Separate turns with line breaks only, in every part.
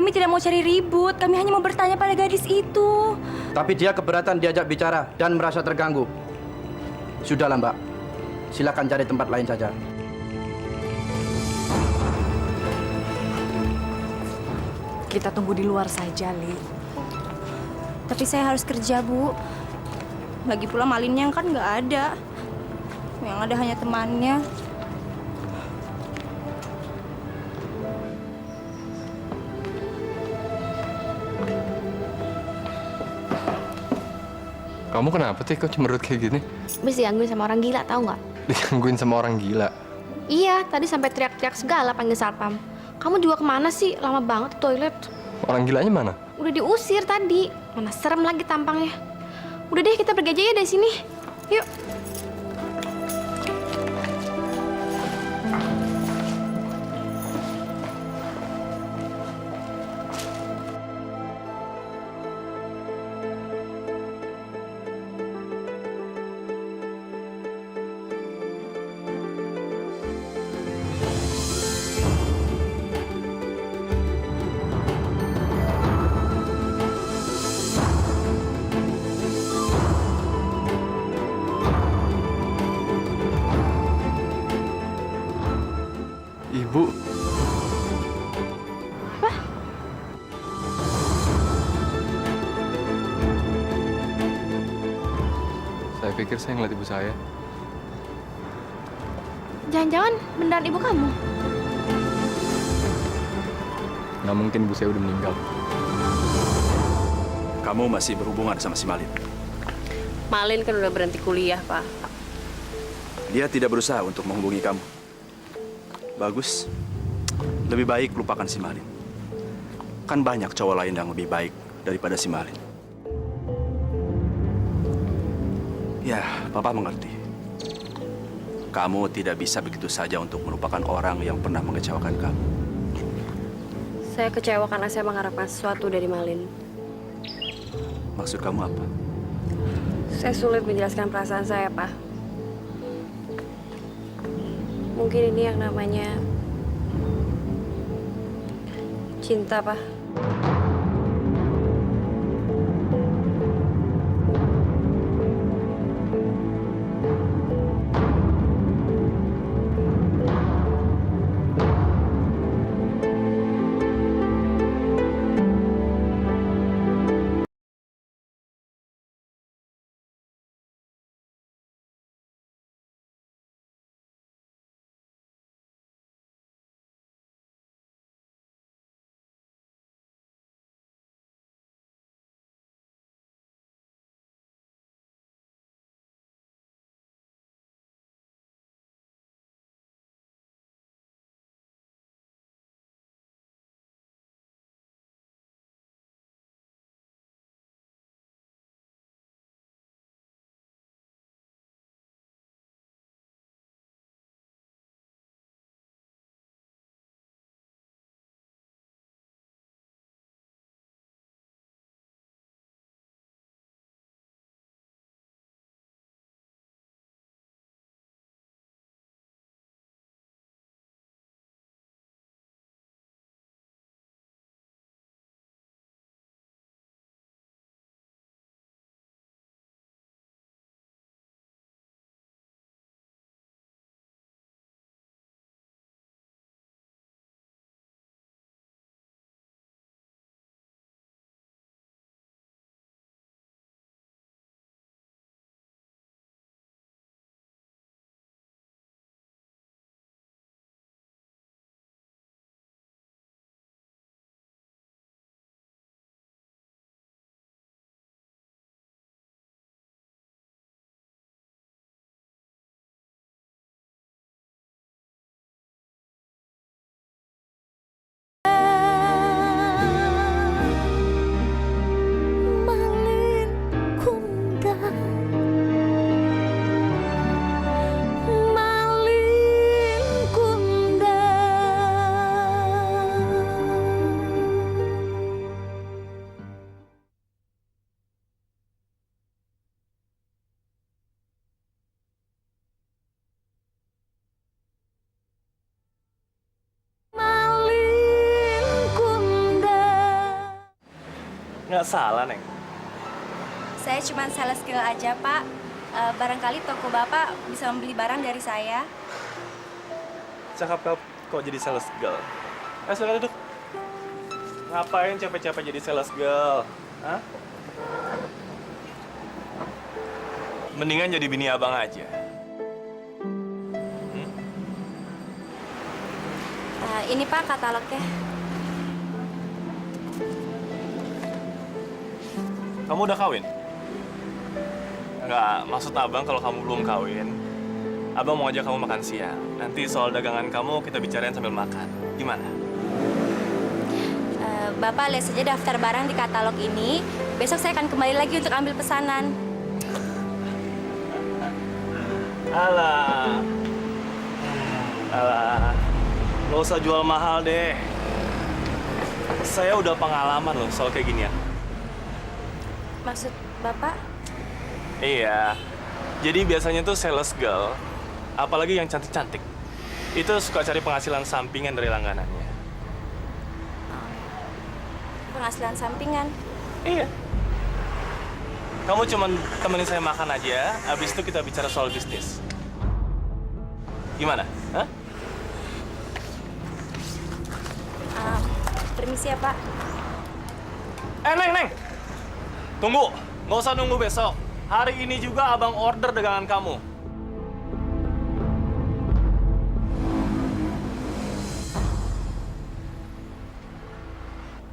Kami tidak mau cari ribut. Kami hanya mau bertanya pada gadis itu.
Tapi dia keberatan diajak bicara dan merasa terganggu. Sudahlah, Mbak. Silakan cari tempat lain saja.
Kita tunggu di luar saja, Li. Tapi saya harus kerja, Bu. Lagi pula Malinnya kan nggak ada. Yang ada hanya temannya.
Kamu kenapa sih kok cemberut kayak gini?
Habis digangguin sama orang gila, tahu nggak?
Digangguin sama orang gila.
Iya, tadi sampai teriak-teriak segala panggil satpam. Kamu juga kemana sih? Lama banget di toilet.
Orang gilanya mana?
Udah diusir tadi. Mana serem lagi tampangnya. Udah deh, kita pergi aja ya dari sini. Yuk.
Ibu.
Apa?
Saya pikir saya ngeliat ibu saya.
Jangan-jangan beneran ibu kamu?
Nggak mungkin ibu saya udah meninggal.
Kamu masih berhubungan sama si Malin.
Malin kan udah berhenti kuliah, Pak.
Dia tidak berusaha untuk menghubungi kamu. Bagus. Lebih baik lupakan si Malin. Kan banyak cowok lain yang lebih baik daripada si Malin. Ya, Papa mengerti. Kamu tidak bisa begitu saja untuk melupakan orang yang pernah mengecewakan kamu.
Saya kecewa karena saya mengharapkan sesuatu dari Malin.
Maksud kamu apa?
Saya sulit menjelaskan perasaan saya, Pak. Mungkin ini yang namanya cinta, Pak.
Nggak salah, Neng.
Saya cuma sales girl aja, Pak. Barangkali toko Bapak bisa membeli barang dari saya.
Cakap kok jadi sales girl. Silakan duduk. Ngapain capek-capek jadi sales girl? Hah? Mendingan jadi bini abang aja.
Ini Pak katalognya.
Kamu udah kawin? Enggak, maksud abang kalau kamu belum kawin, abang mau ajak kamu makan siang. Nanti soal dagangan kamu kita bicarain sambil makan. Gimana?
Bapak lihat saja daftar barang di katalog ini. Besok saya akan kembali lagi untuk ambil pesanan.
Alah. Alah. Nggak usah jual mahal deh. Saya udah pengalaman loh soal kayak ginian.
Maksud Bapak?
Iya. Jadi biasanya tuh sales girl, apalagi yang cantik-cantik, itu suka cari penghasilan sampingan dari langganannya.
Penghasilan sampingan.
Iya. Kamu cuman temenin saya makan aja, abis itu kita bicara soal bisnis. Gimana? Hah?
Permisi ya, Pak.
Neng! Tunggu! Nggak usah nunggu besok. Hari ini juga abang order dagangan kamu.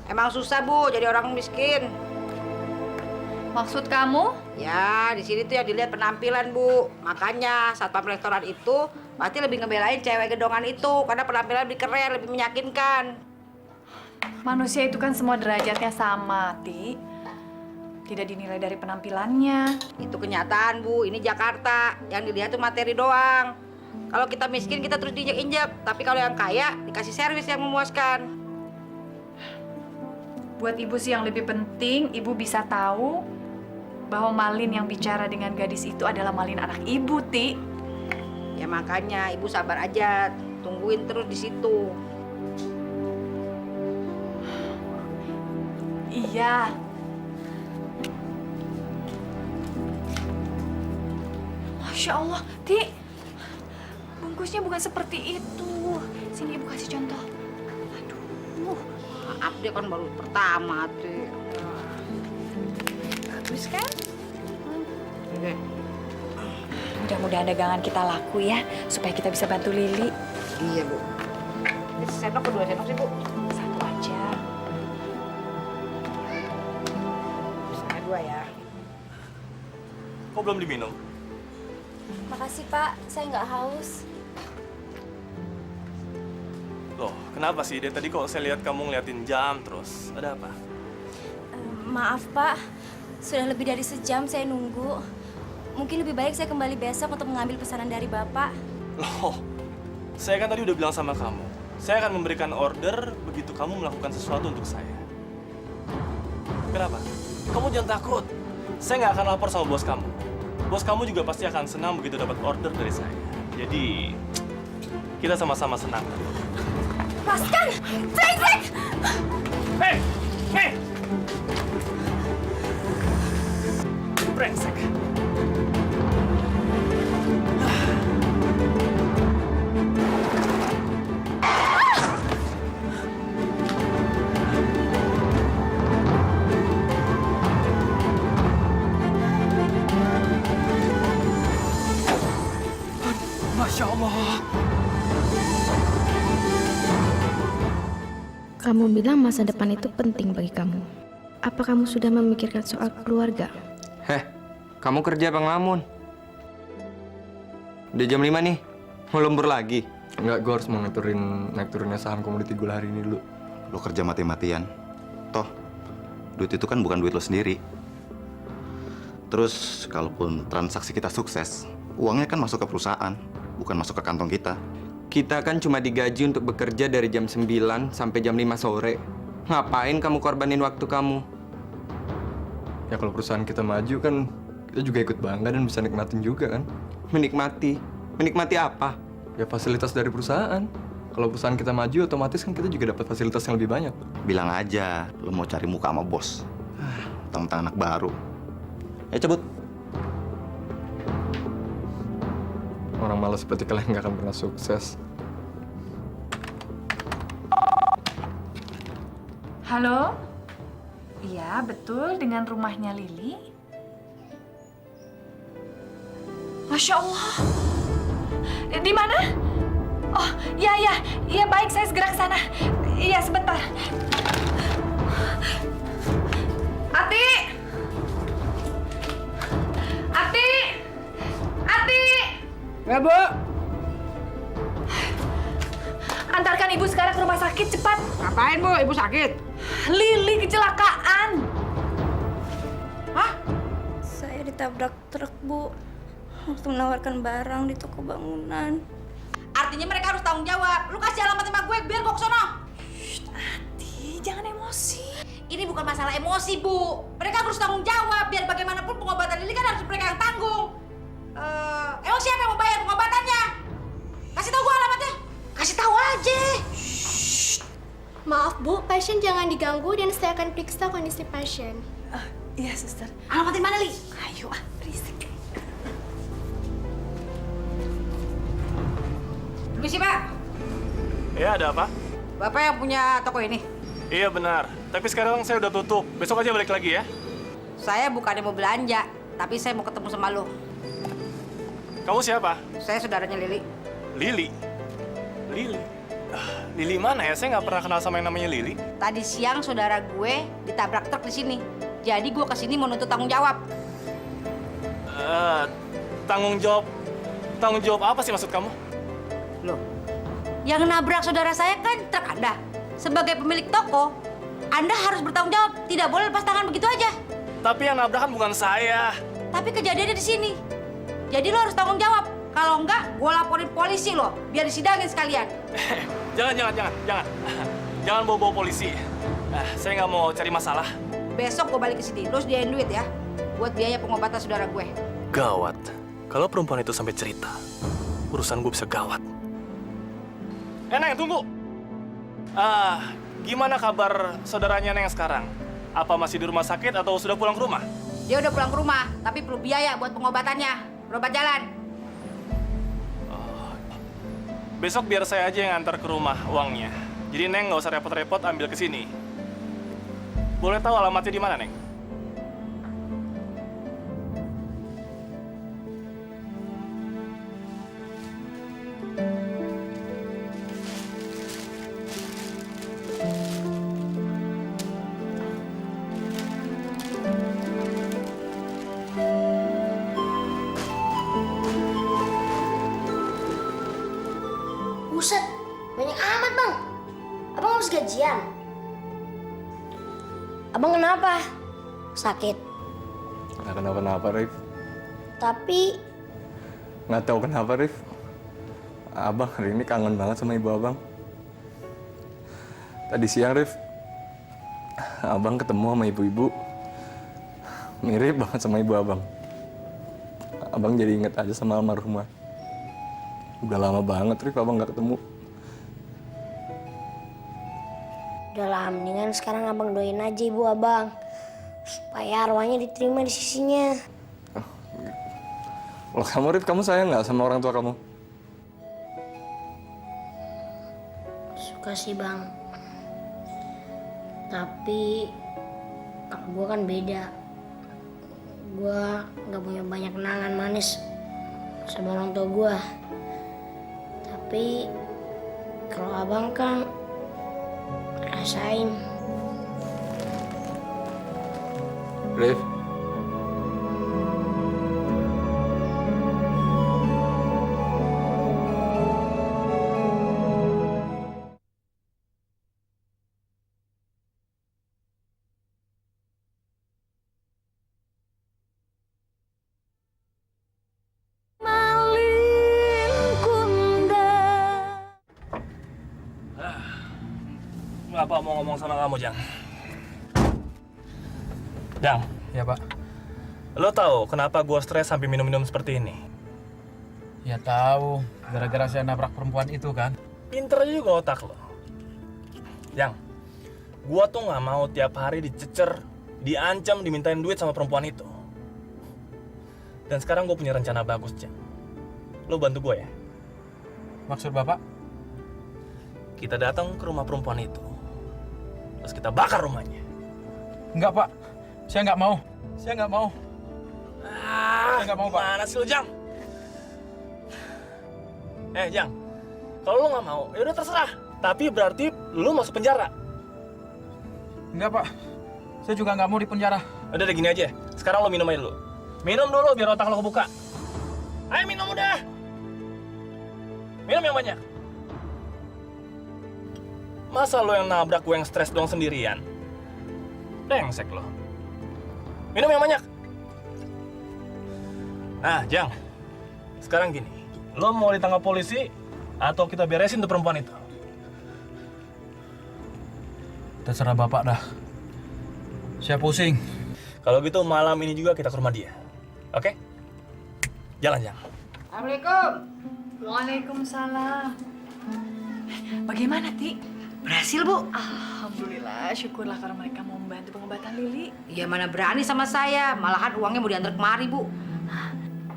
Emang susah, Bu, jadi orang miskin.
Maksud kamu?
Ya, di sini tuh yang dilihat penampilan, Bu. Makanya satpam restoran itu pasti lebih ngebelain cewek gedongan itu karena penampilan lebih keren, lebih meyakinkan.
Manusia itu kan semua derajatnya sama, Ti. Tidak dinilai dari penampilannya.
Itu kenyataan, Bu. Ini Jakarta. Yang dilihat tuh materi doang. Kalau kita miskin, kita terus diinjak-injak. Tapi kalau yang kaya, dikasih servis yang memuaskan.
Buat ibu sih yang lebih penting, ibu bisa tahu bahwa Malin yang bicara dengan gadis itu adalah Malin anak ibu, Ti.
Ya makanya, Ibu sabar aja. Tungguin terus di situ.
Iya. Masya Allah, Ti. Bungkusnya bukan seperti itu. Sini ibu kasih contoh. Aduh.
Maaf, dia kan baru pertama, tuh.
Bagus kan?
Oke.
Mudah-mudahan dagangan kita laku ya, supaya kita bisa bantu Lili.
Iya, Bu. Ini sendok kedua sendok sih, Bu.
Satu aja.
Setengah dua ya.
Kok belum diminum?
Makasih, Pak. Saya nggak haus.
Loh, kenapa sih? Dari tadi kok saya lihat kamu ngeliatin jam terus. Ada apa?
Maaf, Pak. Sudah lebih dari sejam saya nunggu. Mungkin lebih baik saya kembali besok untuk mengambil pesanan dari Bapak.
Loh, saya kan tadi udah bilang sama kamu. Saya akan memberikan order begitu kamu melakukan sesuatu untuk saya. Kenapa? Kamu jangan takut. Saya nggak akan lapor sama bos kamu. Bos kamu juga pasti akan senang begitu dapat order dari saya. Jadi, kita sama-sama senang.
Lepaskan! Brengsek!
Hei! Hei! Brengsek. Masya Allah.
Kamu bilang masa depan itu penting bagi kamu. Apa kamu sudah memikirkan soal keluarga?
Heh, kamu kerja apa ngelamun? Udah jam 5 nih, mau lembur lagi? Enggak, gue harus mau naik turunnya saham komoditi gula hari ini dulu.
Lo kerja mati-matian. Toh, duit itu kan bukan duit lo sendiri. Terus, kalaupun transaksi kita sukses, uangnya kan masuk ke perusahaan, bukan masuk ke kantong kita.
Kita kan cuma digaji untuk bekerja dari jam 9 sampai jam 5 sore. Ngapain kamu korbanin waktu kamu? Ya kalau perusahaan kita maju kan, kita juga ikut bangga dan bisa nikmatin juga kan? Menikmati? Menikmati apa? Ya fasilitas dari perusahaan. Kalau perusahaan kita maju, otomatis kan kita juga dapat fasilitas yang lebih banyak.
Bilang aja, lo mau cari muka sama bos. Tentang anak baru. Ya cabut.
Orang malas seperti kalian nggak akan pernah sukses.
Halo? Iya, betul, dengan rumahnya Lili. Masya Allah. Di mana? Oh, iya, baik, saya segera ke sana. Iya, sebentar. Ati! Ati! Ati!
Ya, Bu.
Antarkan ibu sekarang ke rumah sakit, cepat.
Ngapain, Bu? Ibu sakit?
Lili kecelakaan.
Hah?
Saya ditabrak truk, Bu. Waktu menawarkan barang di toko bangunan.
Artinya mereka harus tanggung jawab. Lu kasih alamat sama gue biar gue kesono.
Ati, jangan emosi.
Ini bukan masalah emosi, Bu. Mereka harus tanggung jawab. Biar bagaimanapun pengobatan Lili kan harus mereka yang tanggung. Emang siapa yang mau bayar pengobatannya? Kasih tahu gue alamatnya. Kasih tahu aja.
Maaf Bu, pasien jangan diganggu dan saya akan periksa kondisi pasien.
Iya, suster.
Alamatnya mana, Li?
Ayo, berisik.
Permisi, Pak.
Ya, ada apa?
Bapak yang punya toko ini.
Iya benar, tapi sekarang saya udah tutup. Besok aja balik lagi ya.
Saya bukannya mau belanja, tapi saya mau ketemu sama lo.
Kamu siapa?
Saya saudaranya Lili.
Lili. Lili? Lili mana ya? Saya nggak pernah kenal sama yang namanya Lili.
Tadi siang saudara gue ditabrak truk di sini. Jadi gue kesini mau nuntut tanggung jawab.
Tanggung jawab? Tanggung jawab apa sih maksud kamu?
Loh, yang nabrak saudara saya kan truk Anda. Sebagai pemilik toko, Anda harus bertanggung jawab. Tidak boleh lepas tangan begitu aja.
Tapi yang nabrak kan bukan saya.
Tapi kejadiannya di sini. Jadi lo harus tanggung jawab. Kalau enggak, gue laporin polisi lo. Biar disidangin sekalian.
Jangan. Jangan bawa-bawa polisi. Saya nggak mau cari masalah.
Besok gue balik ke sini. Lo sediain duit ya. Buat biaya pengobatan saudara gue.
Gawat. Kalau perempuan itu sampai cerita, urusan gue bisa gawat. Neng, tunggu. Gimana kabar saudaranya Neng sekarang? Apa masih di rumah sakit atau sudah pulang ke rumah?
Dia udah pulang ke rumah, tapi perlu biaya buat pengobatannya. Berobat jalan.
Besok biar saya aja yang antar ke rumah uangnya. Jadi Neng nggak usah repot-repot ambil ke sini. Boleh tahu alamatnya di mana, Neng?
Buset, banyak amat bang. Abang harus gajian. Abang kenapa? Sakit.
Nggak kenapa-napa, Rif.
Tapi
Nggak tahu kenapa, Rif. Abang hari ini kangen banget sama ibu abang. Tadi siang, Rif, abang ketemu sama ibu-ibu. Mirip banget sama ibu abang. Abang jadi inget aja sama almarhumah. Udah lama banget, Rif, abang nggak ketemu.
udah lah, mendingan sekarang abang doain aja ibu abang. Supaya arwahnya diterima di sisinya.
Loh, kamu, Rif, kamu sayang nggak sama orang tua kamu?
Suka sih bang. Tapi kalau gue kan beda. Gue nggak punya banyak kenangan manis sama orang tua gue. Tapi kalau abang kan rasain.
Rif.
Bapak mau ngomong sama kamu, Jang. Jang.
Ya, Pak.
Lo tahu kenapa gua stres sampai minum-minum seperti ini?
Ya tahu, gara-gara saya nabrak perempuan itu kan.
Pinter juga otak lo. Jang, gua tuh nggak mau tiap hari dicecer, diancam, dimintain duit sama perempuan itu. Dan sekarang gue punya rencana bagus, Jang. Lo bantu gue ya?
Maksud Bapak?
Kita datang ke rumah perempuan itu. Terus kita bakar rumahnya.
Enggak, Pak. Saya nggak mau. Saya nggak mau. Saya nggak mau, Pak.
Gimana sih lo, Jang? Jang. Kalau lo nggak mau, ya udah terserah. Tapi berarti lo masuk penjara.
Enggak, Pak. Saya juga nggak mau di penjara.
Udah gini aja. Sekarang lo minum aja dulu. Minum dulu biar otak lo kebuka. Ayo minum udah. Minum yang banyak. Masa lo yang nabrak gue yang stres doang sendirian? Brengsek lo. Minum yang banyak. Nah, Jang. Sekarang gini. Lo mau ditangkap polisi atau kita beresin tuh perempuan itu?
Terserah Bapak dah. Saya pusing.
Kalau gitu malam ini juga kita ke rumah dia. Oke? Jalan, Jang.
Assalamualaikum.
Waalaikumsalam. Bagaimana, Ti?
Berhasil, Bu.
Alhamdulillah, syukurlah karena mereka mau membantu pengobatan Lili.
Ya mana berani sama saya. Malahan uangnya mau diantar kemari, Bu.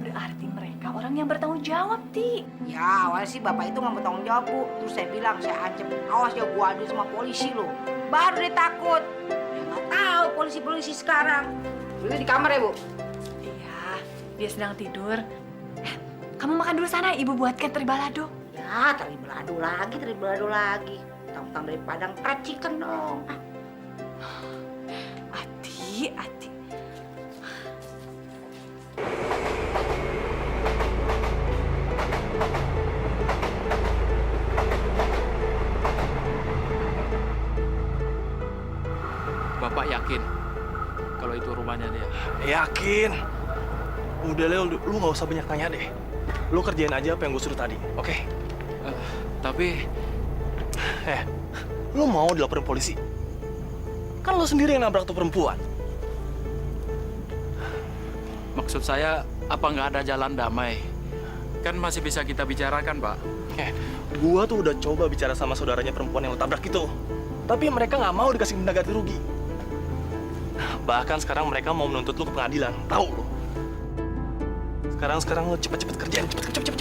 Berarti mereka orang yang bertanggung jawab, Ti.
Ya, awalnya sih Bapak itu nggak mau tanggung jawab, Bu. Terus saya bilang, saya ancam, awas ya gua adu sama polisi lo. Baru dia takut. Ya nggak tahu polisi-polisi sekarang. Dulu di kamar ya, Bu?
Iya, dia sedang tidur. Kamu makan dulu sana, Ibu buatkan teri balado.
Ya, teri belado lagi. Tang-tang dari Padang, fried chicken dong.
Ati.
Bapak yakin kalau itu rumahnya dia?
Yakin. Udah, Leo, lu nggak usah banyak tanya deh. Lu kerjain aja apa yang gue suruh tadi, oke?
Tapi
Lu mau dilaporin polisi? Kan lu sendiri yang nabrak tuh perempuan.
maksud saya apa nggak ada jalan damai? Kan masih bisa kita bicarakan, Pak.
Gua tuh udah coba bicara sama saudaranya perempuan yang lu tabrak itu. Tapi mereka nggak mau dikasih denda ganti rugi. Bahkan sekarang mereka mau menuntut lu ke pengadilan, tahu lu? Sekarang lu cepet-cepet kerjain, cepet.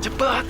Cepet.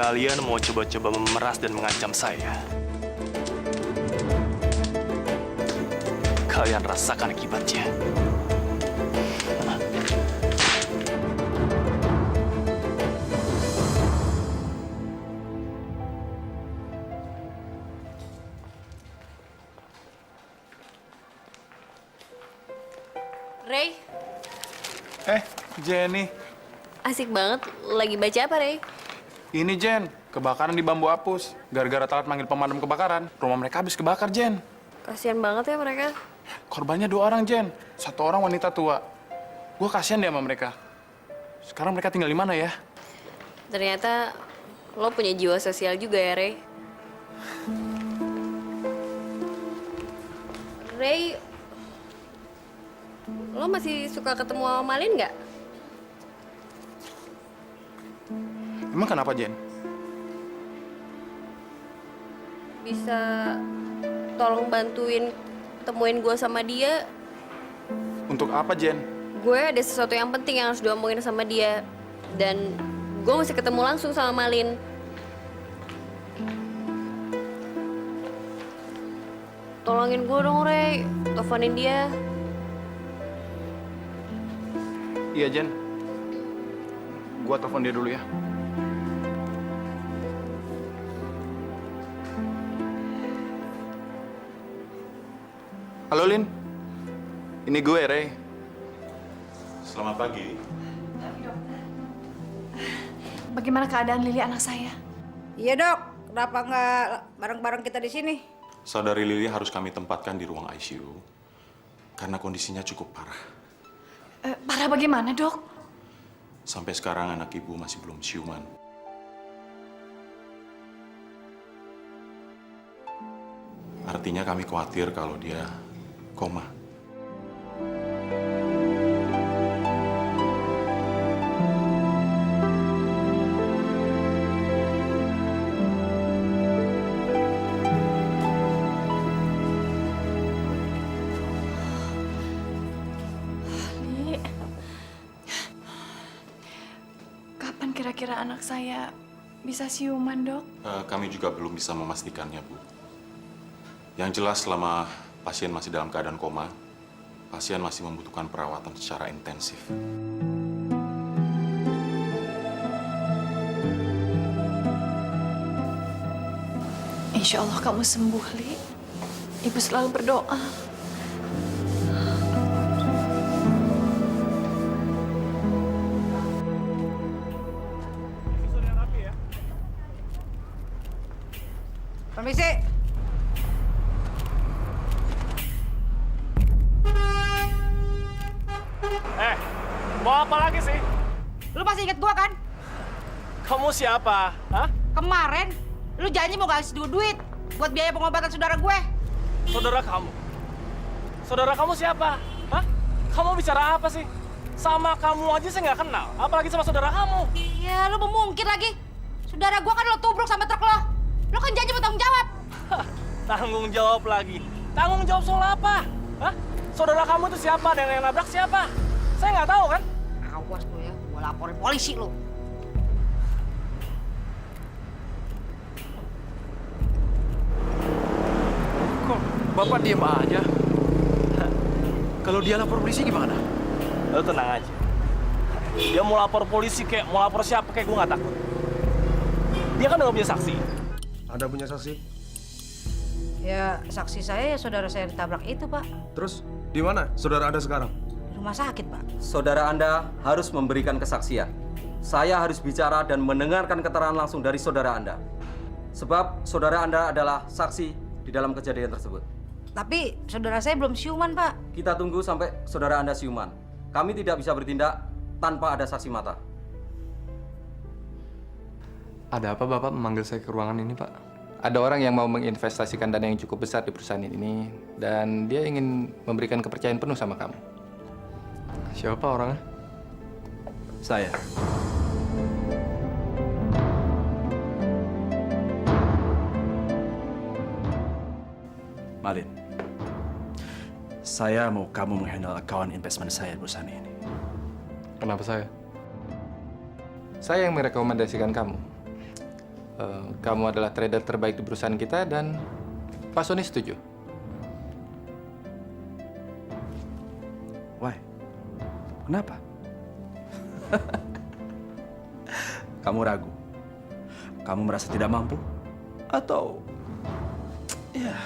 Kalian mau coba-coba memeras dan mengancam saya. Kalian rasakan akibatnya.
Ray,
Jenny.
asik banget. Lagi baca apa, Ray?
Ini Jen, kebakaran di Bambu Apus. Gara-gara telat manggil pemadam kebakaran, rumah mereka habis kebakar, Jen.
Kasian banget ya mereka.
Korbannya 2 orang, Jen. 1 orang wanita tua. Gue kasihan deh sama mereka. Sekarang mereka tinggal di mana ya?
Ternyata lo punya jiwa sosial juga ya, Ray. Ray, lo masih suka ketemu sama Malin nggak?
Emang kenapa, Jen?
Bisa tolong bantuin temuin gue sama dia.
Untuk apa, Jen?
Gue ada sesuatu yang penting yang harus diomongin sama dia. Dan gue mesti ketemu langsung sama Malin. Tolongin gue dong, Ray. Teleponin dia.
Iya, Jen. Gua telepon dia dulu ya. Halo, Lin. Ini gue, Ray.
Selamat pagi.
Bagaimana keadaan Lili anak saya?
Iya, Dok. Kenapa nggak bareng-bareng kita di sini?
Saudari Lili harus kami tempatkan di ruang ICU karena kondisinya cukup parah.
Parah bagaimana, Dok?
Sampai sekarang anak ibu masih belum siuman. Artinya kami khawatir kalau dia koma.
Li, kapan kira-kira anak saya bisa siuman, Dok?
Kami juga belum bisa memastikannya, Bu. Yang jelas selama pasien masih dalam keadaan koma, pasien masih membutuhkan perawatan secara intensif.
Insya Allah kamu sembuh, Li. Ibu selalu berdoa.
Permisi.
Mau apa lagi sih?
Lu masih inget gua kan?
Kamu siapa? Hah?
Kemarin lu janji mau kasih duit buat biaya pengobatan saudara gue.
Saudara kamu? Saudara kamu siapa? Hah? Kamu bicara apa sih? Sama kamu aja saya nggak kenal, apalagi sama saudara kamu.
Ya, lu memungkir lagi. Saudara gua kan lo tubruk sama truk lo. Lu kan janji mau tanggung jawab.
Tanggung jawab lagi. Tanggung jawab soal apa? Hah? Saudara kamu itu siapa dan yang nabrak siapa? Saya nggak tahu kan?
Awas lu ya, gua laporin polisi lu.
Kok Bapak diem aja? Kalau dia lapor polisi gimana?
Lu tenang aja. Dia mau lapor polisi kayak mau lapor siapa kayak gue nggak takut. Dia kan udah punya saksi.
Ada punya saksi?
Ya, saksi saya ya saudara saya ditabrak itu, Pak.
Terus di mana saudara Anda sekarang?
Di rumah sakit, Pak.
Saudara Anda harus memberikan kesaksian. Saya harus bicara dan mendengarkan keterangan langsung dari saudara Anda. Sebab saudara Anda adalah saksi di dalam kejadian tersebut.
Tapi saudara saya belum siuman, Pak.
Kita tunggu sampai saudara Anda siuman. Kami tidak bisa bertindak tanpa ada saksi mata.
Ada apa Bapak memanggil saya ke ruangan ini, Pak? Ada orang yang mau menginvestasikan dana yang cukup besar di perusahaan ini, dan dia ingin memberikan kepercayaan penuh sama kamu. Siapa orangnya?
Saya.
Malin, saya mau kamu menghandle account investment saya di perusahaan ini.
Kenapa saya? Saya yang merekomendasikan kamu. Kamu adalah trader terbaik di perusahaan kita dan Pak Sony setuju.
Why? Kenapa? Kamu ragu? Kamu merasa tidak mampu? Atau... ya...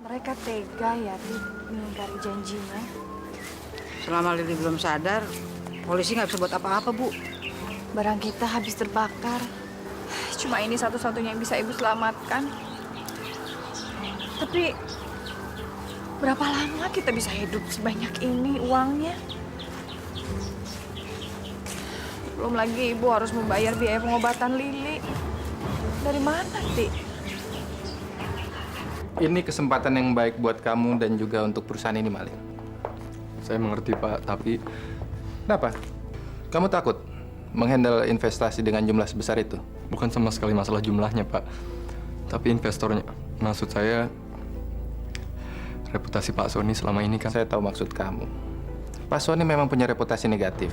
Mereka tega ya, mengingkari janjinya.
Selama Lili belum sadar, polisi nggak bisa buat apa-apa, Bu.
Barang kita habis terbakar. Cuma ini satu-satunya yang bisa Ibu selamatkan. Tapi berapa lama kita bisa hidup sebanyak ini uangnya? Belum lagi Ibu harus membayar biaya pengobatan Lili. Dari mana, Ti?
Ini kesempatan yang baik buat kamu dan juga untuk perusahaan ini, Malin. Saya mengerti, Pak, tapi... Kenapa? Kamu takut menghandle investasi dengan jumlah sebesar itu? Bukan sama sekali masalah jumlahnya, Pak. Tapi investornya. Maksud saya, reputasi Pak Sony selama ini kan... Saya tahu maksud kamu. Pak Sony memang punya reputasi negatif.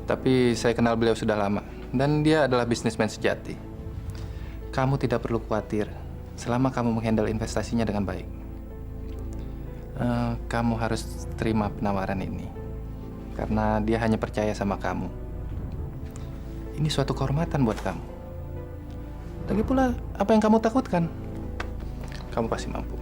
Tapi saya kenal beliau sudah lama. Dan dia adalah bisnismen sejati. Kamu tidak perlu khawatir selama kamu menghandle investasinya dengan baik. Kamu harus terima penawaran ini. Karena dia hanya percaya sama kamu.
Ini suatu kehormatan buat kamu. Lagi pula, apa yang kamu takutkan? Kamu pasti mampu.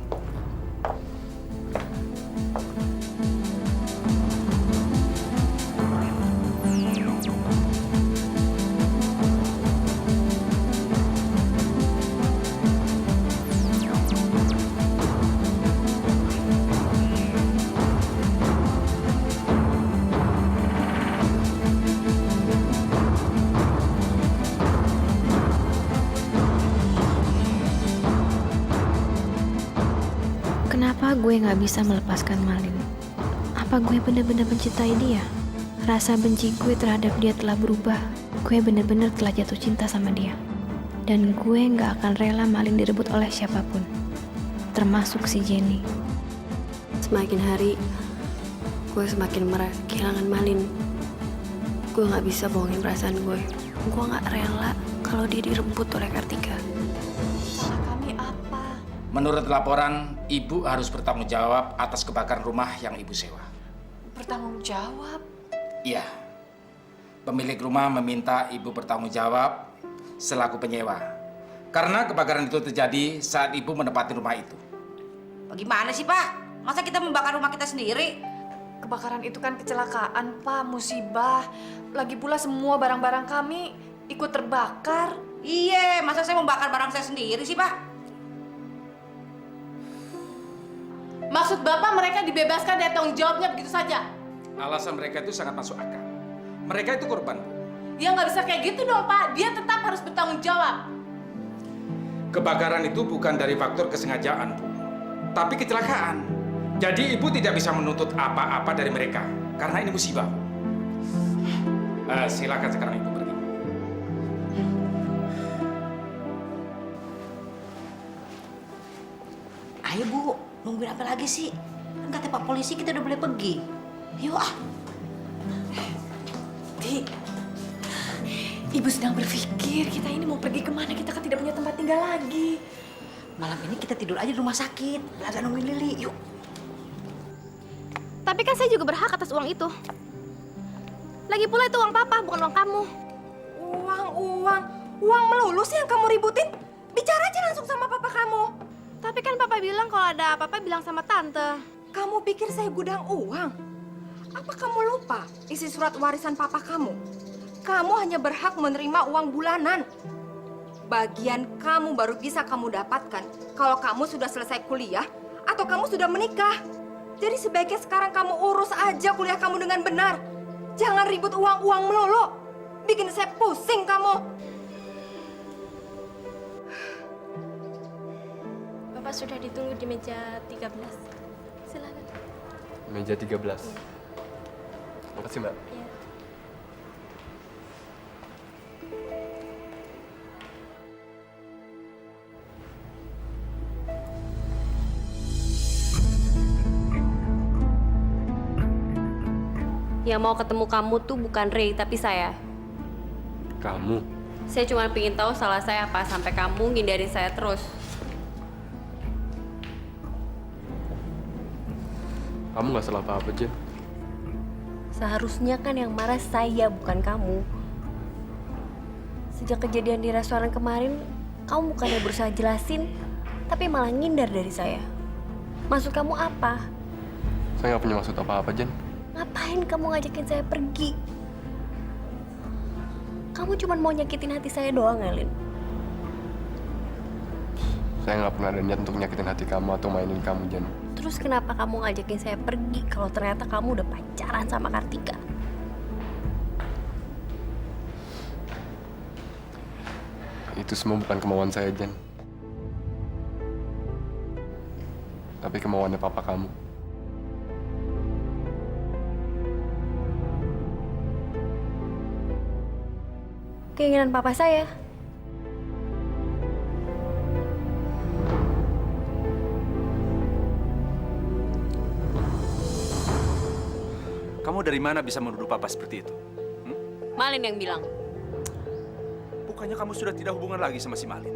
Kenapa gue nggak bisa melepaskan Malin? Apa gue benar-benar mencintai dia? Rasa benci gue terhadap dia telah berubah. Gue benar-benar telah jatuh cinta sama dia. Dan gue nggak akan rela Malin direbut oleh siapapun. Termasuk si Jenny.
Semakin hari, gue semakin kehilangan Malin. Gue nggak bisa bohongin perasaan gue. Gue nggak rela kalau dia direbut oleh Kartika.
Menurut laporan, Ibu harus bertanggung jawab atas kebakaran rumah yang Ibu sewa.
Bertanggung jawab?
Iya. Pemilik rumah meminta Ibu bertanggung jawab selaku penyewa. Karena kebakaran itu terjadi saat Ibu menempati rumah itu.
Bagaimana sih, Pak? Masa kita membakar rumah kita sendiri?
Kebakaran itu kan kecelakaan, Pak, musibah. Lagi pula semua barang-barang kami ikut terbakar.
Iya, masa saya membakar barang saya sendiri sih, Pak?
Maksud Bapak mereka dibebaskan dari tanggung jawabnya begitu saja?
Alasan mereka itu sangat masuk akal. Mereka itu korban, Bu.
Ya nggak bisa kayak gitu dong, Pak. Dia tetap harus bertanggung jawab.
Kebakaran itu bukan dari faktor kesengajaan, Bu. Tapi kecelakaan. Jadi Ibu tidak bisa menuntut apa-apa dari mereka. Karena ini musibah, Bu. Silakan sekarang Ibu pergi.
Ayo, Bu. Nungguin apa lagi sih? Kan kata Pak Polisi kita udah boleh pergi. Yuk ah.
Di, Ibu sedang berpikir kita ini mau pergi kemana? Kita kan tidak punya tempat tinggal lagi.
Malam ini kita tidur aja di rumah sakit. Belajar nungguin Lili. Yuk.
Tapi kan saya juga berhak atas uang itu. Lagi pula itu uang papa, bukan uang kamu.
Uang melulu sih yang kamu ributin. Bicara aja langsung sama papa kamu.
Tapi kan papa bilang kalau ada apa-apa bilang sama tante.
Kamu pikir saya gudang uang? Apa kamu lupa isi surat warisan papa kamu? Kamu hanya berhak menerima uang bulanan. Bagian kamu baru bisa kamu dapatkan kalau kamu sudah selesai kuliah atau kamu sudah menikah. Jadi sebaiknya sekarang kamu urus aja kuliah kamu dengan benar. Jangan ribut uang-uang melulu. Bikin saya pusing kamu.
Bapak sudah ditunggu di meja 13. Silakan.
Meja 13. Makasih, Mbak.
Iya.
Yang mau ketemu kamu tuh bukan Ray, tapi saya.
Kamu?
Saya cuma pengen tahu salah saya apa sampai kamu ngindarin saya terus.
Kamu nggak salah apa-apa, Jen.
Seharusnya kan yang marah saya, bukan kamu. Sejak kejadian di restoran kemarin, kamu bukannya berusaha jelasin, tapi malah ngindar dari saya. Maksud kamu apa?
Saya nggak punya maksud apa-apa, Jen.
Ngapain kamu ngajakin saya pergi? Kamu cuma mau nyakitin hati saya doang, Elin.
Saya nggak pernah ada niat untuk nyakitin hati kamu atau mainin kamu, Jen.
Terus kenapa kamu ngajakin saya pergi kalau ternyata kamu udah pacaran sama Kartika?
Itu semua bukan kemauan saya, Jen. Tapi kemauannya papa kamu.
Keinginan papa saya.
Kamu dari mana bisa menuduh papa seperti itu?
Malin yang bilang.
Bukannya kamu sudah tidak hubungan lagi sama si Malin?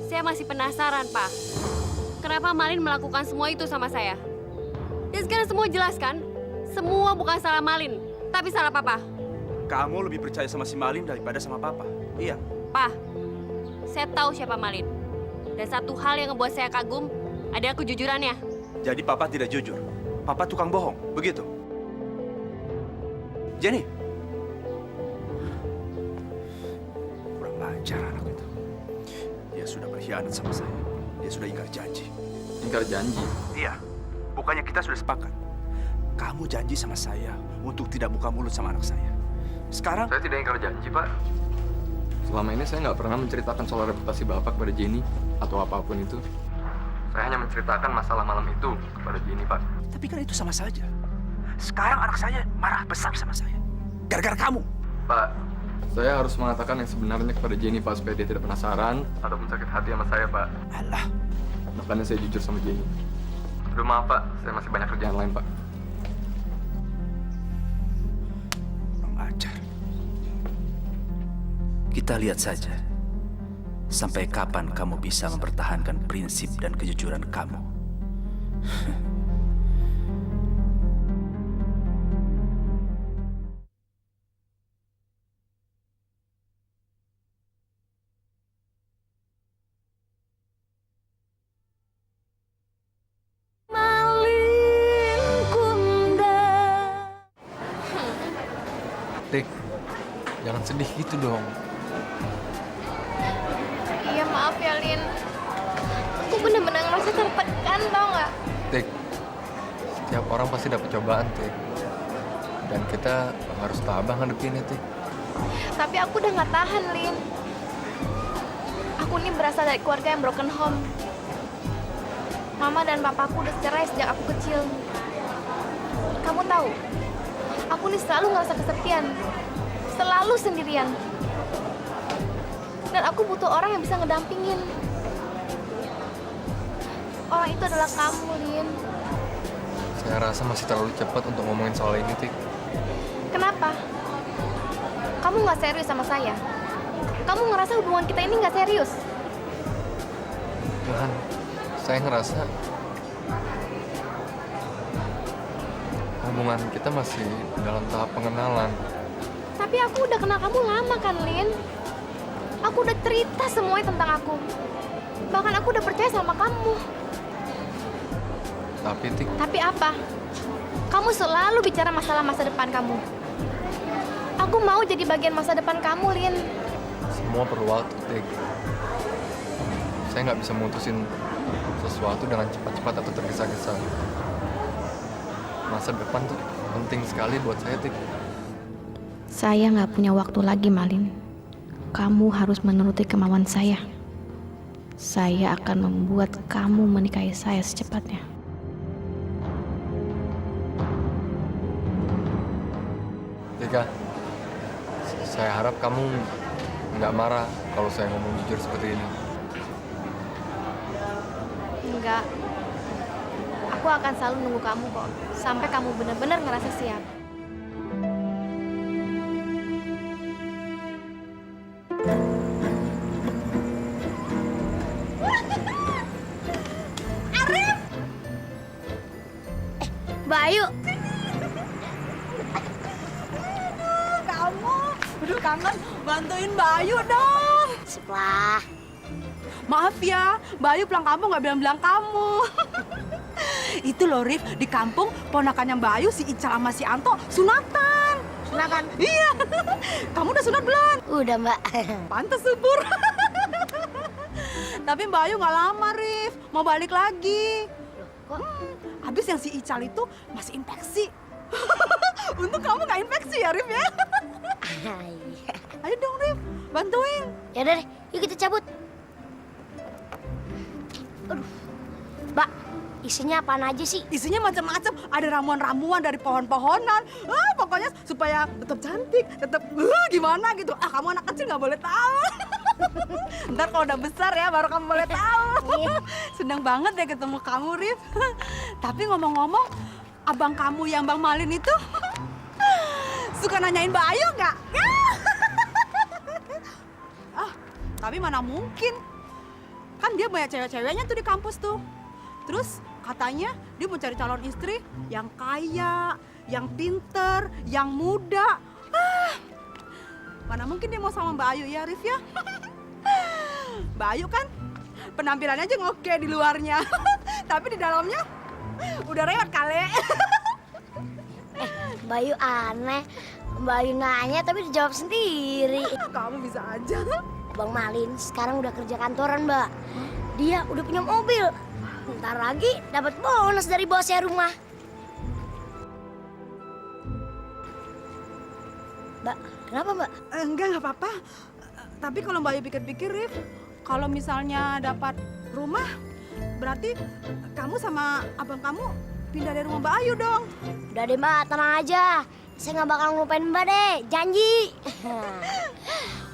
Saya masih penasaran, Pak. Kenapa Malin melakukan semua itu sama saya? Dan sekarang semua jelas kan? Semua bukan salah Malin, tapi salah Papa.
Kamu lebih percaya sama si Malin daripada sama Papa. Iya.
Pak, saya tahu siapa Malin. Dan satu hal yang ngebuat saya kagum adalah kejujurannya.
Jadi Papa tidak jujur. Papa tukang bohong, begitu? Jenny. Kurang ajar anak itu. Dia sudah berkhianat sama saya. Dia sudah ingkar janji.
Ingkar janji?
Iya. Bukannya kita sudah sepakat. Kamu janji sama saya untuk tidak buka mulut sama anak saya. Sekarang...
Saya tidak ingkar janji, Pak. Selama ini saya nggak pernah menceritakan soal reputasi Bapak kepada Jenny atau apapun itu. Saya hanya menceritakan masalah malam itu kepada Jenny, Pak.
Tapi kan itu sama saja. Sekarang anak saya marah besar sama saya. Gara-gara kamu.
Pak, saya harus mengatakan yang sebenarnya kepada Jenny, Pak, supaya dia tidak penasaran ataupun sakit hati sama saya, Pak.
Alah.
Makanya saya jujur sama Jenny. Aduh, maaf, Pak. Saya masih banyak kerjaan lain, Pak.
Mengajar. Kita lihat saja. Sampai kapan kamu bisa mempertahankan prinsip dan kejujuran kamu.
Tik, jangan sedih gitu dong.
Iya maaf ya, Lin. Aku bener-bener ngerasa tertekan, tau nggak?
Tik, setiap orang pasti dapat cobaan, Tik. Dan kita harus tabah ngadepinnya, Tik.
Tapi aku udah nggak tahan, Lin. Aku ini berasal dari keluarga yang broken home. Mama dan papaku udah cerai sejak aku kecil. Kamu tahu, aku nih selalu ngerasa kesepian. Selalu sendirian. Dan aku butuh orang yang bisa ngedampingin. Orang itu adalah kamu, Lin.
Saya rasa masih terlalu cepat untuk ngomongin soal ini, Tik.
Kenapa? Kamu nggak serius sama saya? Kamu ngerasa hubungan kita ini nggak serius?
Tuhan, saya ngerasa hubungan kita masih dalam tahap pengenalan.
Tapi aku udah kenal kamu lama kan, Lin? Aku udah cerita semuanya tentang aku. Bahkan aku udah percaya sama kamu.
Tapi, Tik...
Tapi apa? Kamu selalu bicara masalah masa depan kamu. Aku mau jadi bagian masa depan kamu, Lin.
Semua perlu waktu, Tik. Saya nggak bisa mutusin sesuatu dengan cepat-cepat atau tergesa-gesa. Masa depan tuh penting sekali buat saya, Tik.
Saya nggak punya waktu lagi, Malin. Kamu harus menuruti kemauan saya. Saya akan membuat kamu menikahi saya secepatnya.
Tika, saya harap kamu nggak marah kalau saya ngomong jujur seperti ini.
Enggak. Aku akan selalu nunggu kamu kok. Sampai kamu benar-benar ngerasa siap.
Arif!
Bayu.
Kamu, aduh kangen, bantuin Bayu dong.
Sebelah.
Maaf ya, Bayu pulang kampung nggak bilang-bilang kamu. Itu loh, Rif, di kampung ponakannya Bayu, si Ical sama si Anto sunatan.
Sunatan?
Iya. Kamu udah sunat belum?
Udah, Mbak.
Pantes subur. Tapi Bayu nggak lama, Rif. Mau balik lagi. Habis yang si Ical itu masih infeksi. Untung kamu nggak infeksi ya, Rif ya. Ayo dong, Rif, bantuin.
Ya udah deh, yuk kita cabut. Aduh, Mbak, isinya apaan aja sih?
Isinya macam-macam. Ada ramuan-ramuan dari pohon-pohonan. Pokoknya supaya tetap cantik, tetap gimana gitu. Kamu anak kecil nggak boleh tahu. Ntar kalau udah besar ya, baru kamu boleh tahu. Senang banget deh ketemu kamu, Rif. Tapi ngomong-ngomong, abang kamu yang Bang Malin itu suka nanyain Bayu nggak? Tapi mana mungkin. Kan dia banyak cewek-ceweknya tuh di kampus tuh. Terus katanya dia mau cari calon istri yang kaya, yang pinter, yang muda.
Mana mungkin dia mau sama Mbak Ayu ya, Rif ya? Mbak Ayu kan penampilannya aja oke di luarnya. Tapi di dalamnya udah rewet kali.
Mbak Ayu aneh. Mbak Ayu nanya tapi dijawab sendiri.
Kamu bisa aja.
Bang Malin sekarang udah kerja kantoran, Mbak. Dia udah punya mobil. Ntar lagi dapat bonus dari bosnya rumah. Mbak, kenapa Mbak?
Enggak apa-apa. Tapi kalau Mbak Ayu pikir-pikir, Rif, kalau misalnya dapat rumah, berarti kamu sama abang kamu pindah dari rumah Mbak Ayu dong.
Udah deh Mbak, tenang aja. Saya nggak bakal ngelupain Mbak deh, janji.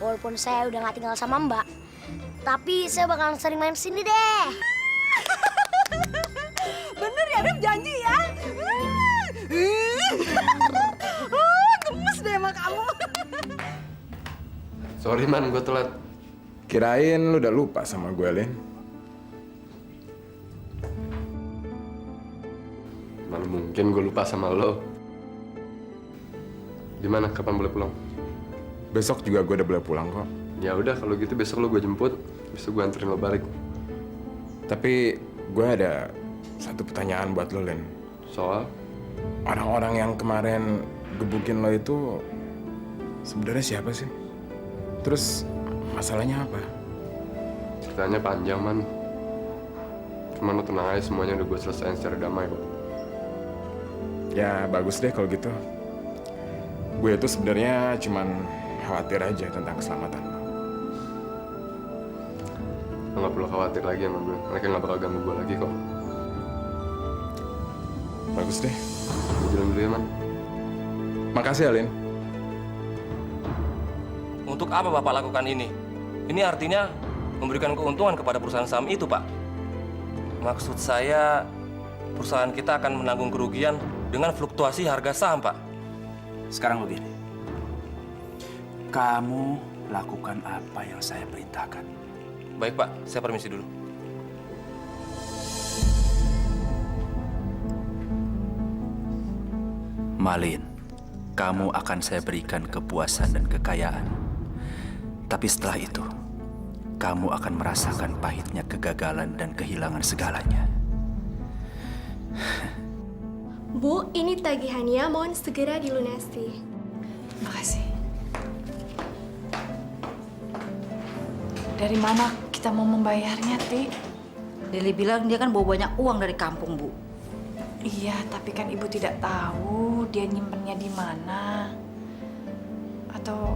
Walaupun saya udah nggak tinggal sama Mbak, tapi saya bakal sering main sini deh.
Bener ya, Rif, janji ya? Gemes deh sama kamu.
Sorry man, gue telat.
Kirain lu udah lupa sama gue, Lin.
Mana mungkin gue lupa sama lo. Gimana, kapan boleh pulang?
Besok juga gue udah boleh pulang kok.
Ya udah, kalau gitu besok lo gue jemput, besok gue anterin lo balik.
Tapi gue ada satu pertanyaan buat lo, Lin.
Soal?
Orang-orang yang kemarin gebukin lo itu sebenarnya siapa sih? Terus masalahnya apa?
Ceritanya panjang, man. Cuman lo tenang aja, semuanya udah gue selesaiin secara damai kok.
Ya bagus deh kalau gitu. Gue itu sebenarnya cuman khawatir aja tentang keselamatan lo.
Lo gak perlu khawatir lagi sama gue. Mereka gak bakal ganggu gue lagi kok.
Bagus deh.
Gue jalan dulu ya, man.
Makasih, Alin.
Untuk apa Bapak lakukan ini? Ini artinya memberikan keuntungan kepada perusahaan saham itu, Pak. Maksud saya, perusahaan kita akan menanggung kerugian dengan fluktuasi harga saham, Pak.
Sekarang begini. Kamu lakukan apa yang saya perintahkan.
Baik, Pak. Saya permisi dulu.
Malin, kamu akan saya berikan kepuasan dan kekayaan. Tapi setelah itu, kamu akan merasakan pahitnya kegagalan dan kehilangan segalanya.
Bu, ini tagihannya, mohon segera dilunasi.
Makasih. Dari mana kita mau membayarnya, Ti?
Lili bilang dia kan bawa banyak uang dari kampung, Bu.
Iya, tapi kan Ibu tidak tahu dia nyimpennya di mana. Atau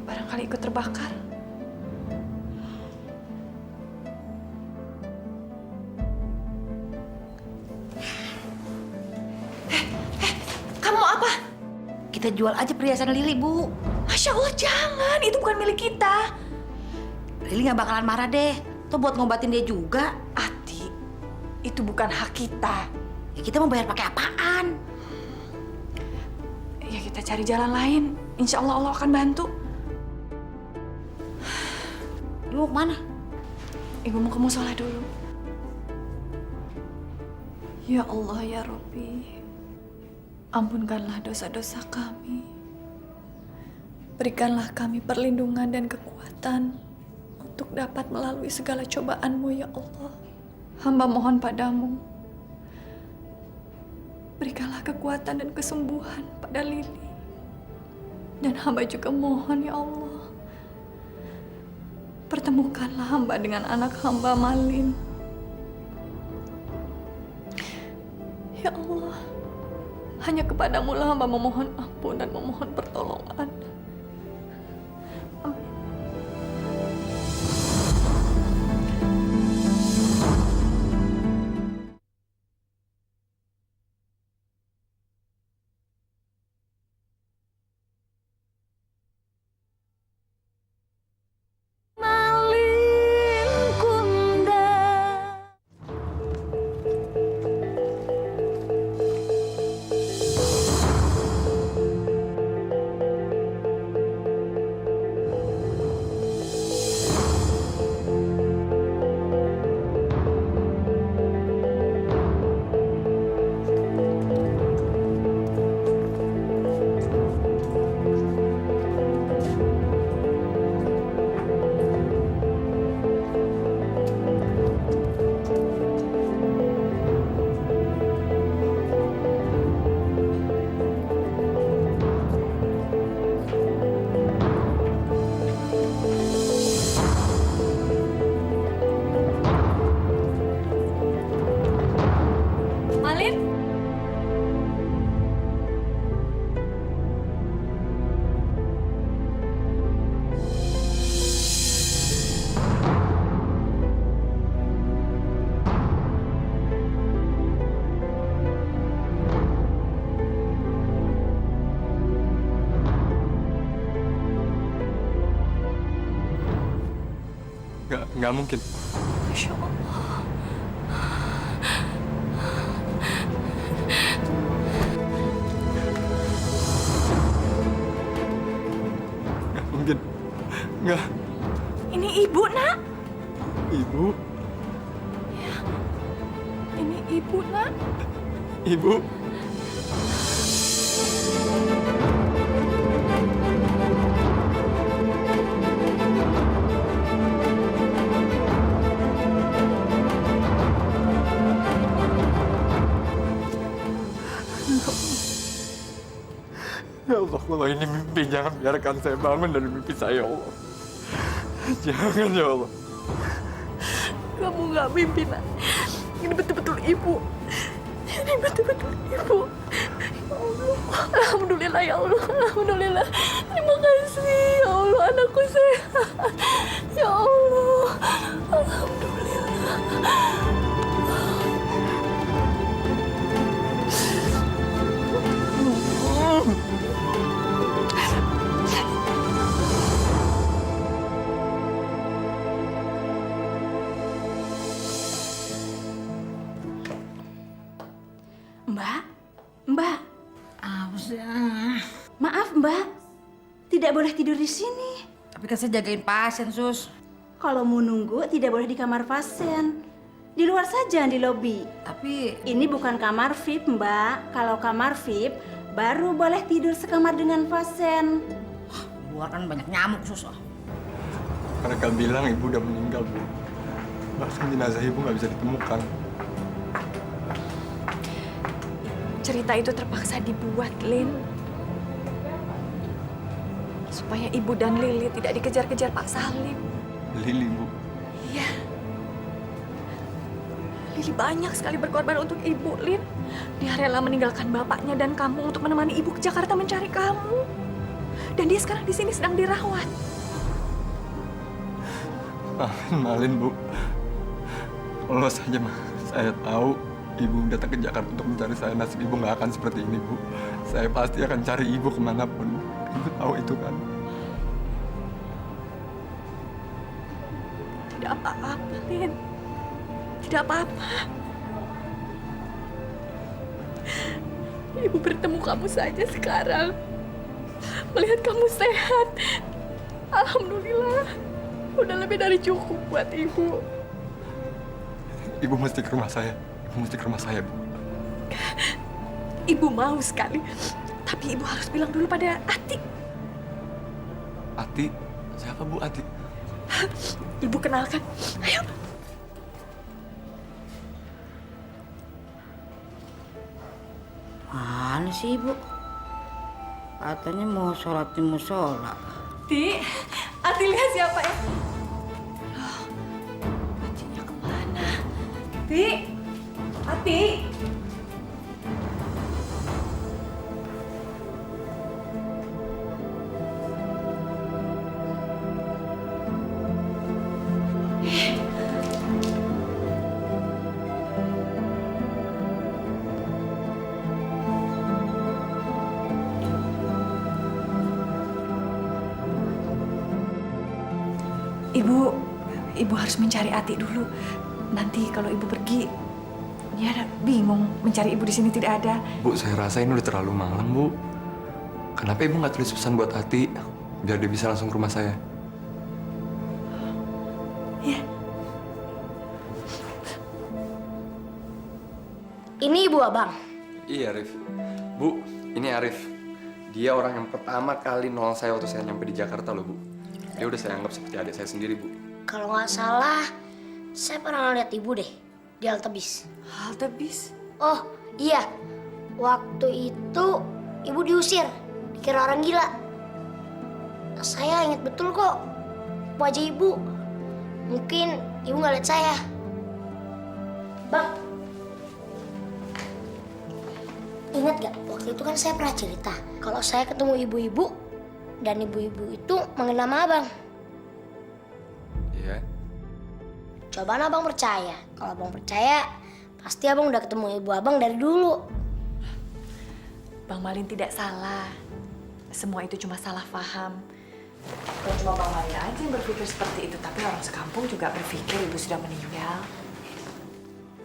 barangkali ikut terbakar. Kamu apa?
Kita jual aja perhiasan Lili, Bu.
Masya Allah, jangan. Itu bukan milik kita.
Lili nggak bakalan marah deh. Tuh buat ngobatin dia juga.
Ati, itu bukan hak kita.
Ya, kita mau bayar pakai apaan?
Ya kita cari jalan lain. Insya Allah Allah akan bantu.
Ibu mau kemana?
Ibu mau ke musola dulu. Ya Allah ya Rabbi, ampunkanlah dosa-dosa kami. Berikanlah kami perlindungan dan kekuatan untuk dapat melalui segala cobaan-Mu ya Allah. Hamba mohon padamu, berikanlah kekuatan dan kesembuhan pada Lili. Dan hamba juga mohon ya Allah, pertemukanlah hamba dengan anak hamba Malin. Ya Allah, hanya kepadamu lah hamba memohon ampun dan memohon pertolongan.
Nggak mungkin.
Masya Allah.
Nggak mungkin. Nggak.
Ini ibu, nak.
Ibu.
Ini ibu, nak.
Ibu. Ya Allah, kalau ini mimpi, jangan biarkan saya bangun dari mimpi saya, ya Allah. Jangan, ya Allah.
Kamu nggak mimpi, nak. Ini betul-betul ibu. Ini betul-betul ibu. Ya Allah. Alhamdulillah, ya Allah. Alhamdulillah. Terima kasih, ya Allah. Anakku sehat. Ya Allah. Alhamdulillah. Mbak, Mbak.
Apa sih?
Maaf, Mbak. Tidak boleh tidur di sini.
Tapi kan saya jagain pasien, Sus.
Kalau mau nunggu, tidak boleh di kamar pasien. Di luar saja, di lobi.
Tapi...
Ini bukan kamar VIP, Mbak. Kalau kamar VIP, baru boleh tidur sekamar dengan pasien.
Di luar kan banyak nyamuk, Sus.
Mereka bilang ibu udah meninggal, Bu. Bahkan jenazah ibu nggak bisa ditemukan.
Cerita itu terpaksa dibuat, Lin. Supaya Ibu dan Lili tidak dikejar-kejar Pak Salim.
Lili, Bu.
Iya. Lili banyak sekali berkorban untuk Ibu, Lin. Dia rela meninggalkan bapaknya dan kamu untuk menemani Ibu ke Jakarta mencari kamu. Dan dia sekarang di sini sedang dirawat.
Malin, Bu. Kalau saja saya tahu Ibu datang ke Jakarta untuk mencari saya, nasib Ibu nggak akan seperti ini, Bu. Saya pasti akan cari Ibu kemanapun. Ibu tahu itu kan?
Tidak apa-apa, Lin. Tidak apa-apa. Ibu bertemu kamu saja sekarang. Melihat kamu sehat. Alhamdulillah. Udah lebih dari cukup buat Ibu.
Ibu mesti ke rumah saya. Ibu mesti ke rumah saya, Bu.
Ibu mau sekali. Tapi Ibu harus bilang dulu pada Ati.
Ati? Siapa, Bu, Ati?
Ibu kenalkan. Ayo.
Mana sih, Ibu? Katanya mau sholat di musola.
Ti, Ati lihat siapa ya? Loh, kuncinya kemana? Ti, Ati. Ibu harus mencari Ati dulu. Nanti kalau Ibu pergi, ya bingung mencari Ibu di sini tidak ada.
Bu, saya rasa ini udah terlalu malam, Bu. Kenapa Ibu nggak tulis pesan buat Ati, biar dia bisa langsung ke rumah saya?
Ya.
Ini Ibu Abang.
Iya, Arif. Bu, ini Arif. Dia orang yang pertama kali nolong saya waktu saya nyampe di Jakarta loh, Bu. Dia udah saya anggap seperti adik saya sendiri, Bu.
Kalau nggak salah, saya pernah lihat Ibu deh di halte bis.
Halte bis?
Oh iya, waktu itu Ibu diusir, dikira orang gila. Saya ingat betul kok wajah Ibu. Mungkin Ibu nggak lihat saya. Bang, ingat gak waktu itu kan saya pernah cerita kalau saya ketemu ibu-ibu dan ibu-ibu itu manggil nama Abang.
Iya.
Coba Abang percaya. Kalau Abang percaya, pasti Abang udah ketemu ibu Abang dari dulu.
Bang Malin tidak salah. Semua itu cuma salah paham.
Bukan cuma Bang Maya aja yang berpikir seperti itu, tapi orang sekampung juga berpikir ibu sudah meninggal.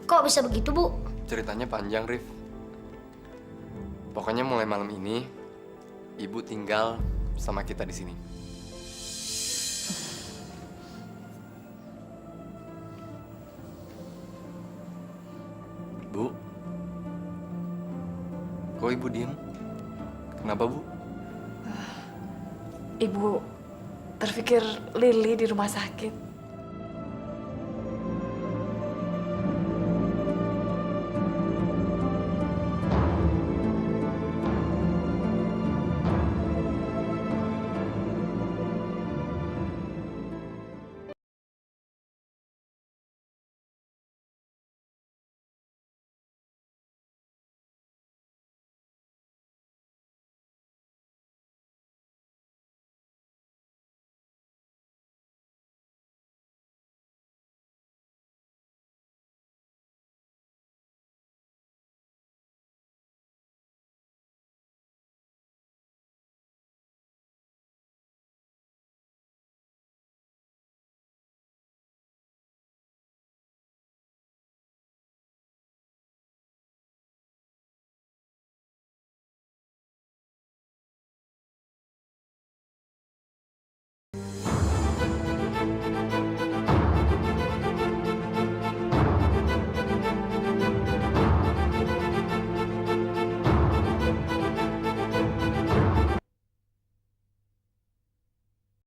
Kok bisa begitu, Bu?
Ceritanya panjang, Rif. Pokoknya mulai malam ini, Ibu tinggal sama kita di sini. Bu? Kok Ibu diem? Kenapa, Bu?
Ibu terpikir Lili di rumah sakit.